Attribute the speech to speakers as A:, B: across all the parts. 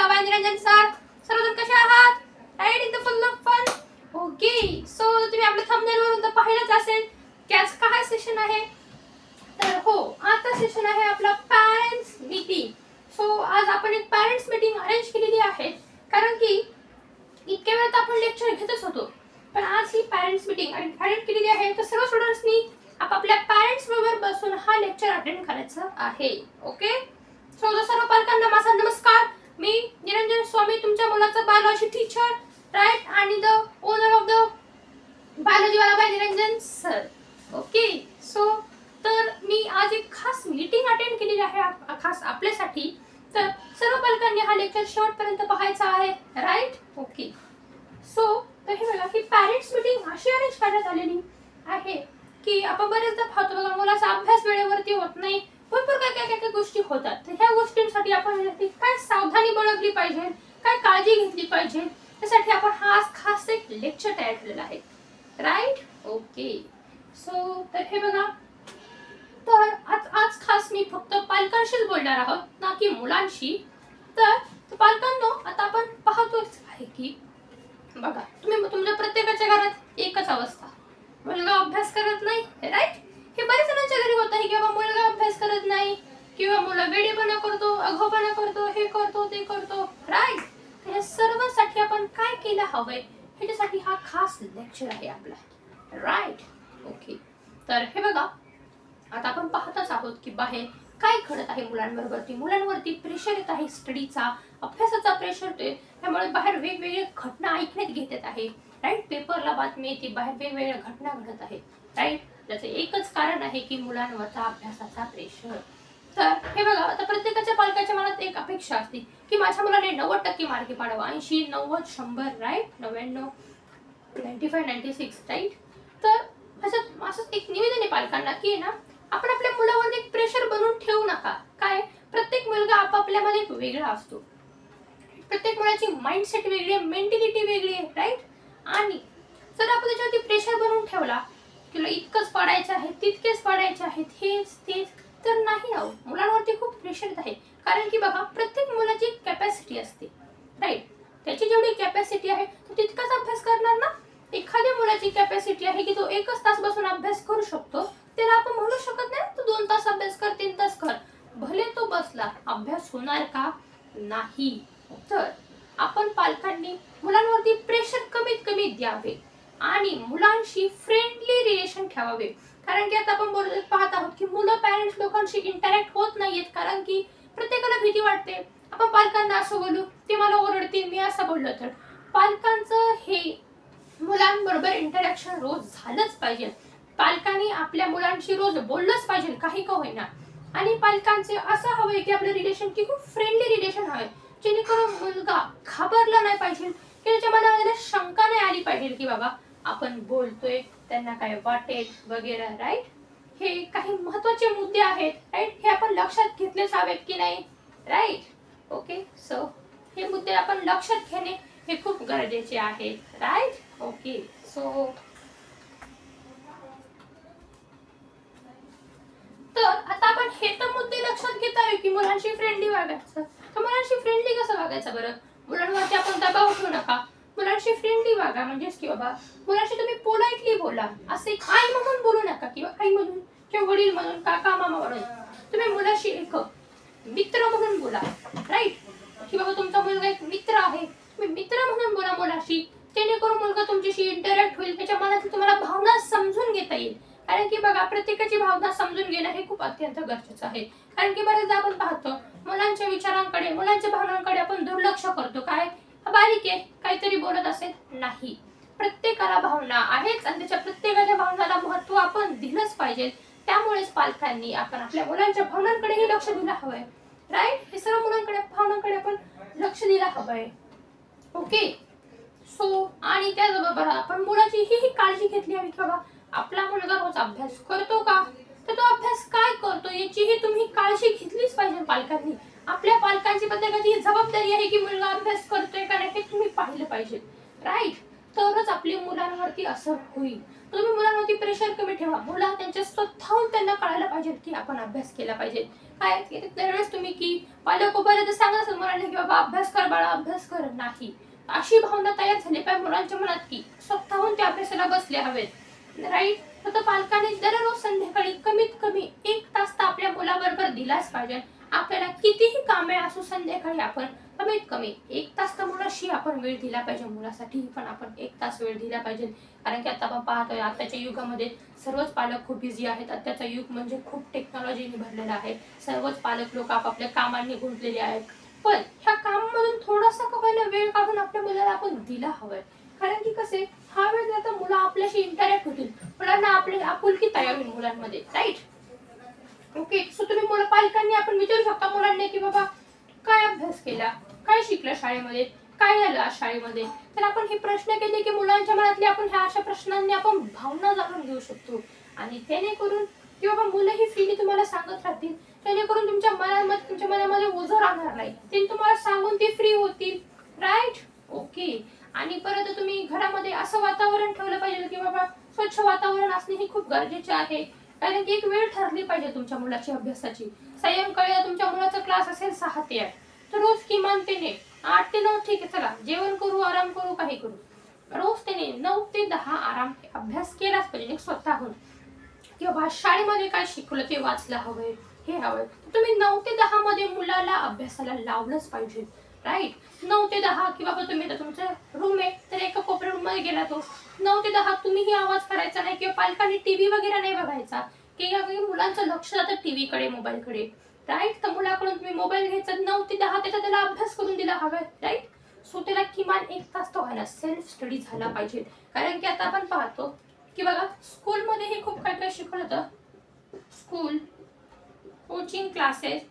A: बाला bye Niranjan sir. सर्वजण कसे आहात? Right in the full of fun. Okay, so तुम्ही आपल्या थंबनेल वरून तर पाहिलंच असेल की आज काय सेशन आहे. तर हो, आता सेशन आहे आपला पॅरेंट्स मीटिंग. सो आज आपण एक पॅरेंट्स मीटिंग अरेंज केलेली आहे, कारण की इतक्या वेळात आपण लेक्चर घेतच होतो, पण आज ही पॅरेंट्स मीटिंग अरेंज केलेली आहे. तर सर्व स्टुडंट्सनी आपापल्या पॅरेंट्स बरोबर बसून हा लेक्चर अटेंड करायचा आहे. ओके, सो सर्व पालकांना माझा नमस्कार. मी निरंजन स्वामी, तुमच्या मुलाचा बायोलॉजी टीचर, राईट, आणि the owner of the biology वाला by Niranjan sir. Okay, so तर मी आज एक खास मीटिंग अटेंड केलेली आहे खास आपल्यासाठी. तर सर्व पालकांनी हा लेक्चर शेवटपर्यंत पाहायचा आहे, राईट. ओके, सो तर हे बघा, ही पॅरेंट्स मीटिंग अशी अरेंज करण्यात आलेली आहे की आपण बरेचदा पाहतो बघा, मुलाचा अभ्यास वेळेवरती होत नाही, भरपूर काय गोष्टी होतात. तर ह्या गोष्टींसाठी आपण काय सावधानी बाळगली पाहिजे, काय काळजी घेतली पाहिजे, त्यासाठी आपण हा खास एक लेक्चर तयार केलेला आहे, राईट. ओके, सो तर हे बघा, तर आज खास मी फक्त पालकांशीच बोलणार आहोत, ना की मुलांशी. तर पालकांनो, आता आपण पाहतोच आहे की बघा, तुम्ही तुमच्या प्रत्येकाच्या घरात एकच अवस्था, मुलगा अभ्यास करत नाही, राईट. हे बरेच जणांच्या घरी होत आहे की बाबा मुलगा अभ्यास करत नाही, किंवा मुलं वेडेपणा करतो, अघोपणा करतो, हे करतो ते करतो, राईट. हे सर्वांसाठी आपण काय केलं हवंय, ह्याच्यासाठी हा खास लेक्चर आहे आपला, राईट. ओके, तर हे बघा, आता आपण पाहतच आहोत की बाहेर काय घडत आहे मुलांवरती प्रेशर येत आहे, स्टडीचा, अभ्यासाचा प्रेशर येतोय. त्यामुळे बाहेर वेगवेगळ्या घटना ऐकण्यात घेत आहे, राईट. पेपरला बातमी येते, बाहेर वेगवेगळ्या घटना घडत आहेत, राईट. त्याचं एकच कारण आहे की मुलांवरचा अभ्यासाचा प्रेशर. तर हे बघा, आता प्रत्येकाच्या पालकाच्या मनात एक अपेक्षा असते की माझ्या मुलाने 90% मार्क पाडावा, 80, 90, 100, राईट, 99, 95, 96, राईट. तर असं एक निवेदन आहे पालकांना की ना, आपण आपल्या मुलावर एक प्रेशर बनवून ठेवू नका. काय, प्रत्येक मुलगा आपापल्यामध्ये एक वेगळा असतो, प्रत्येक मुलाची माइंडसेट वेगळी आहे, मेंटॅलिटी वेगळी आहे, राईट. आणि जर आपण त्याच्यावरती प्रेशर बनवून ठेवला, तुला इतकंच पडायचं आहे, तितकेच पडायचे आहेत, हेच तेच, तर नाही आहो, मुलांवरती खूप प्रेशर येत आहे. कारण की बघा, प्रत्येक मुलाची कॅपॅसिटी असते, राईट. त्याची जेवढी कॅपॅसिटी आहे तो तितकाच अभ्यास करणार ना. एखाद्या मुलाची कॅपॅसिटी आहे की तो 1 तास बसून अभ्यास करू शकतो, त्याला आपण म्हणू शकत नाही तू 2 तास अभ्यास कर, 3 तास कर. भले तो बसला, अभ्यास होणार का? नाही. तर आपण पालकांनी मुलांवरती प्रेशर कमीत कमी द्यावे आणि मुलांशी फ्रेंडली रिलेशन ठेवावे. कारण की आता आपण पाहत आहोत की मुलं पॅरेंट्स लोकांशी इंटरॅक्ट होत नाहीयेत, कारण की प्रत्येकाला भीती वाटते, आपण पालकांना असं बोलू, ते मला ओरडतील, मी असं बोललो तर. पालकांचं हे मुलांबरोबर इंटरॅक्शन रोज झालंच पाहिजे. पालकांनी आपल्या मुलांशी रोज बोललंच पाहिजे, काही का होईना. आणि पालकांचे असं हवंय की आपलं रिलेशन की खूप फ्रेंडली रिलेशन हवंय, जेणेकरून मुलगा घाबरला नाही पाहिजे, की त्याच्या मनामध्ये शंका नाही आली पाहिजे की बाबा आपण बोलतोय, त्यांना काय वाटेल वगैरे, राईट. हे काही महत्वाचे मुद्दे आहेत, राईट. हे आपण लक्षात घेतलेच हवेत की नाही, राईट. ओके, सो हे मुद्दे आपण लक्षात घेणे हे खूप गरजेचे आहे, राईट. ओके, सो तर आता आपण हे तर मुद्दे लक्षात घेत आहे की मुलांशी फ्रेंडली वागायचं. तर मुलांशी फ्रेंडली कसं वागायचं बरं? मुलांवरती आपण दबाव ठेवू नका, मुलांशी फ्रेंडली वागा. म्हणजेच की बाबा, मुलांशी तुम्ही पोलाइटली बोला, असे आई म्हणून बोलू नका, किंवा आई म्हणून किंवा वडील म्हणून, काका मामा म्हणून. तुम्ही मुलाशी एक मित्र म्हणून बोला, राईट. की बाबा तुमचा मुलगा एक मित्र आहे, तुम्ही मित्र म्हणून बोला मुलाशी, जेणेकरून मुलगा तुमच्याशी इंटरॅक्ट होईल, त्याच्या मनातील तुम्हाला भावना समजून घेता येईल. कारण की बघा, प्रत्येकाची भावना समजून घेणं हे खूप अत्यंत गरजेचं आहे. कारण की बरेचदा आपण पाहतो मुलांच्या विचारांकडे, मुलांच्या भावनांकडे आपण दुर्लक्ष करतो. काय, बारीक आहे, काहीतरी बोलत असेल, नाही. प्रत्येकाला भावना आहेच आणि त्याच्या प्रत्येकाच्या भावनाला महत्त्व आपण दिलंच पाहिजे. त्यामुळेच पालकांनी आपण आपल्या मुलांच्या भावनांकडेही लक्ष दिलं हवंय, राईट. हे सर्व मुलांकडे भावनांकडे आपण लक्ष दिलं हवंय. ओके, सो आणि त्याचबरोबर आपण मुलाची ही काळजी घेतली हवी की बाबा आपला मुलगा रोज अभ्यास करतो का, तर तो अभ्यास काय करतो याचीही तुम्ही काळजी घेतलीच पाहिजे पालकांनी. आपल्या पालकांची प्रत्येकाची जबाबदारी आहे की मुलगा अभ्यास करतोय का नाही हे तुम्ही पाहिलं पाहिजे, राईट. तरच आपल्या मुलांवरती असर होईल. तुम्ही मुलांवरती प्रेशर कमी ठेवा. मुलं त्यांच्या स्वतःहून त्यांना कळायला पाहिजे की आपण अभ्यास केला पाहिजे. काय दरवेळेस तुम्ही की पालक उभे तर सांगत असाल मुलांना की बाबा अभ्यास कर बाळा अभ्यास कर, नाही. अशी भावना तयार झाली पाहिजे मुलांच्या मनात की स्वतःहून ते अभ्यासाला बसले हवेत, राईट. तर पालकांनी दररोज संध्याकाळी कमीत कमी 1 तास तर आपल्या मुलाबरोबर दिलाच पाहिजे. आपल्याला कितीही कामे असू संध्याकाळी आपण कमीत कमी 1 तास तर मुलाशी आपण वेळ दिला पाहिजे. मुलासाठी पण आपण 1 तास वेळ दिला पाहिजे. कारण की आता आपण पाहतोय आताच्या युगामध्ये सर्वच पालक खूप बिझी आहेत. आताचं युग म्हणजे खूप टेक्नॉलॉजीने भरलेलं आहे. सर्वच पालक लोक आपापल्या कामांनी गुंतलेले आहेत. पण ह्या कामामधून थोडासा का होईना वेळ काढून आपल्या मुलाला आपण दिला हवाय. कारण की कसे हा वेळ आता मुलं आपल्याशी इंटरॅक्ट होतील, मुलांना आपली आपुलकी तयार होईल मुलांमध्ये, राईट. ओके. सो तुम्ही मुलं पालकांनी आपण विचारू शकता मुलांना की बाबा काय अभ्यास केला, काय शिकलं शाळेमध्ये, काय झालं आज शाळेमध्ये. तर आपण हे प्रश्न केले की मुलांच्या मनातली आपण ह्या अशा प्रश्नांनी आपण भावना जाणून घेऊ शकतो. आणि त्याने करून की बाबा मुलंही फ्रीली तुम्हाला सांगत राहतील. जेणेकरून तुमच्या मनामध्ये ओझं राहणार नाही. ते तुम्हाला सांगून ते फ्री होतील, राईट. ओके. आणि परत तुम्ही घरामध्ये असं वातावरण ठेवलं पाहिजे की बाबा स्वच्छ वातावरण असणे हे खूप गरजेचे आहे. कारण की एक वेळ ठरली पाहिजे तुमच्या मुलाची अभ्यासाची. सायंकाळी तुमच्या मुलाचा क्लास असेल 6 ते 8, तर रोज किमान त्याने 8 ते 9 ठीक आहे चला जेवण करू आराम करू काही करू, रोज त्याने 9 ते 10 आराम अभ्यास केलाच पाहिजे स्वतःहून. किंवा शाळेमध्ये काय शिकवलं ते वाचलं हवंय, हे हवंय. तुम्ही 9 ते 10 मध्ये मुलाला अभ्यासाला लावलंच पाहिजे, राईट. 9 ते 10 की बाबा तुम्ही आता तुमचं रूम आहे तर एका कोपऱ्या रूम मध्ये गेला तो 9 ते 10 तुम्हीही आवाज करायचा नाही किंवा पालकांनी टीव्ही वगैरे नाही बघायचा की मुलांचं लक्ष जातं टीव्हीकडे मोबाईलकडे, राईट. तर मुलाकडून तुम्ही मोबाईल घ्यायचा 9 ते 10 त्याला अभ्यास करून दिला हवाय, राईट. सो त्याला किमान 1 तास तो व्हायला सेल्फ स्टडी झाला पाहिजे. कारण की आता आपण पाहतो की बघा स्कूलमध्ये हे खूप काय काय शिकवलं जातं. School, coaching classes,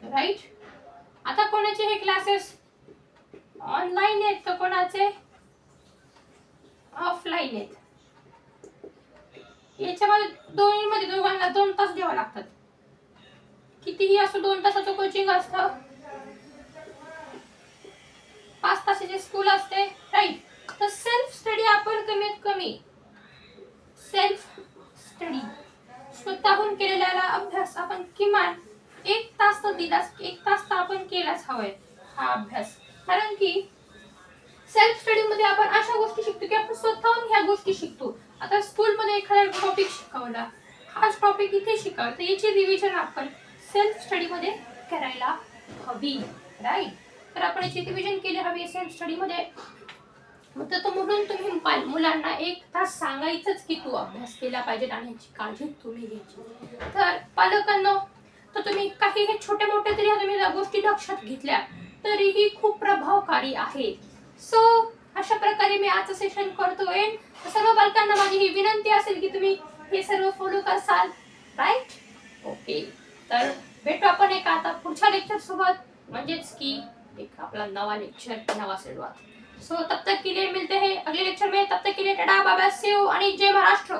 A: right. आता कोणाचे हे क्लासेस ऑनलाईन आहेत तर कोणाचे ऑफलाईन आहेत. याच्यामध्ये दोन्हीमध्ये दोघांना 2 तास द्यावे लागतात. कितीही असो 2 तासाचं कोचिंग असतं, 5 तासाची स्कूल असते, राईट. तर सेल्फ स्टडी आपण कमीत कमी सेल्फ स्टडी स्वतःहून केलेला अभ्यास आपण किमान 1 तास तर दिलाच, 1 तास तर आपण केलाच हवाय हा अभ्यास. कारण की सेल्फ स्टडी मध्ये आपण अशा गोष्टी शिकतो की आपण स्वतःहून ह्या गोष्टी शिकतो. आता स्कूलमध्ये एखादा टॉपिक शिकवला, हाच टॉपिक इथे शिकवला तर याची रिव्हिजन आपण सेल्फ स्टडी मध्ये करायला हवी, राईट. तर आपण याची रिव्हिजन केली हवी सेल्फ स्टडी मध्ये. तर म्हणून तुम्ही मुलांना 1 तास सांगायचंच की तू अभ्यास केला पाहिजे आणि याची काळजी तुम्ही घ्यायची. तर पालकांनो तर तुम्ही काही हे छोटे मोठे तरी तुम्ही गोष्टी लक्षात घेतल्या तरीही खूप प्रभावकारी आहे. सो अशा प्रकारे मी आजचं सेशन करतोय. सर्व पालकांना माझी ही विनंती असेल की तुम्ही हे सर्व फॉलो करसाल, राईट. ओके. तर भेटू आपण एका आता पुढच्या लेक्चर सोबत, म्हणजेच की एक आपला नवा लेक्चर नवा सुरुवात. सो तब तक के लिए मिलते हैं अगले लेक्चर में. तब तक के लिए ta-ta bye bye, see you आणि जय महाराष्ट्र.